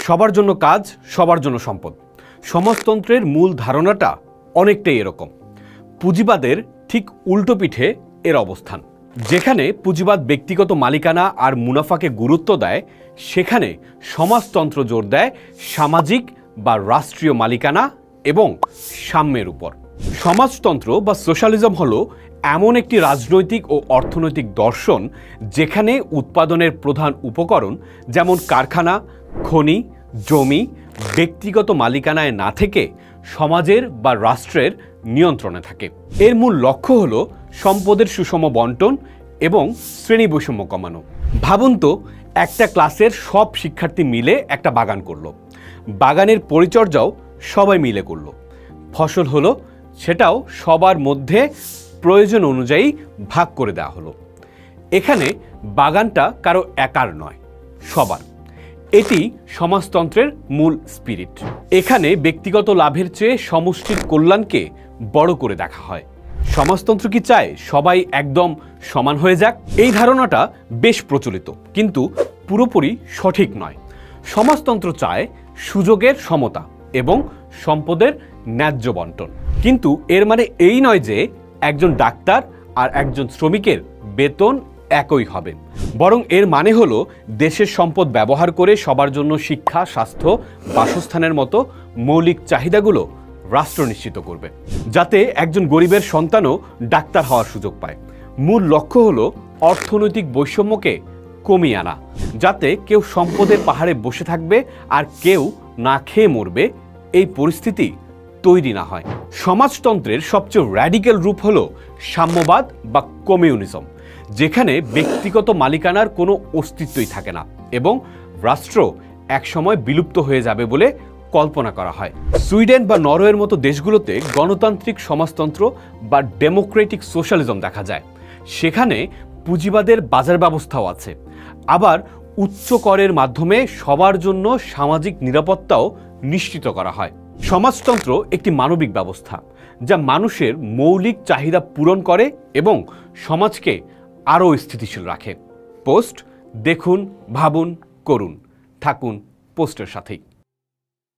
সবার জন্য কাজ, সবার জন্য সম্পদ। সমাজতন্ত্রের মূল ধারণাটা অনেকটাই এরকম। পুঁজিবাদের ঠিক উল্টো পিঠে এর অবস্থান। যেখানে পুঁজিবাদ ব্যক্তিগত মালিকানা আর মুনাফাকে গুরুত্ব দেয়, সেখানে সমাজতন্ত্র জোর দেয় সামাজিক বা রাষ্ট্রীয় মালিকানা এবং সাম্যের উপর। সমাজতন্ত্র বা সোশ্যালিজম হলো এমন একটি রাজনৈতিক ও অর্থনৈতিক দর্শন যেখানে উৎপাদনের প্রধান উপকরণ যেমন কারখানা, খনি, জমি ব্যক্তিগত মালিকানায় না থেকে সমাজের বা রাষ্ট্রের নিয়ন্ত্রণে থাকে। এর মূল লক্ষ্য হলো সম্পদের সুষম বন্টন এবং শ্রেণী বৈষম্য কমানো। ভাবুন তো, একটা ক্লাসের সব শিক্ষার্থী মিলে একটা বাগান করলো। বাগানের পরিচর্যাও সবাই মিলে করলো। ফসল হলো, সেটাও সবার মধ্যে প্রয়োজন অনুযায়ী ভাগ করে দেওয়া হলো। এখানে বাগানটা কারো একার নয়, সবার। এটি সমাজতন্ত্রের মূল স্পিরিট। এখানে ব্যক্তিগত লাভের চেয়ে সমষ্টির কল্যাণকে বড় করে দেখা হয়। সমাজতন্ত্র কি চায় সবাই একদম সমান হয়ে যাক? এই ধারণাটা বেশ প্রচলিত, কিন্তু পুরোপুরি সঠিক নয়। সমাজতন্ত্র চায় সুযোগের সমতা এবং সম্পদের ন্যায্য বন্টন। কিন্তু এর মানে এই নয় যে একজন ডাক্তার আর একজন শ্রমিকের বেতন একই হবে। বরং এর মানে হলো দেশের সম্পদ ব্যবহার করে সবার জন্য শিক্ষা, স্বাস্থ্য, বাসস্থানের মতো মৌলিক চাহিদাগুলো রাষ্ট্র নিশ্চিত করবে, যাতে একজন গরিবের সন্তানও ডাক্তার হওয়ার সুযোগ পায়। মূল লক্ষ্য হলো অর্থনৈতিক বৈষম্যকে কমিয়ে আনা, যাতে কেউ সম্পদের পাহাড়ে বসে থাকবে আর কেউ না খেয়ে মরবে, এই পরিস্থিতি তৈরি না হয়। সমাজতন্ত্রের সবচেয়ে র্যাডিক্যাল রূপ হলো সাম্যবাদ বা কমিউনিজম, যেখানে ব্যক্তিগত মালিকানার কোনো অস্তিত্বই থাকে না এবং রাষ্ট্র একসময় বিলুপ্ত হয়ে যাবে বলে কল্পনা করা হয়। সুইডেন বা নরওয়ের মতো দেশগুলোতে গণতান্ত্রিক সমাজতন্ত্র বা ডেমোক্রেটিক সোশ্যালিজম দেখা যায়। সেখানে পুঁজিবাদের বাজার ব্যবস্থাও আছে। আবার উচ্চ করের মাধ্যমে সবার জন্য সামাজিক নিরাপত্তাও নিশ্চিত করা হয়। সমাজতন্ত্র একটি মানবিক ব্যবস্থা যা মানুষের মৌলিক চাহিদা পূরণ করে এবং সমাজকে আরও স্থিতিশীল রাখে। পোস্ট দেখুন, ভাবুন, করুন। থাকুন পোস্টের সাথেই।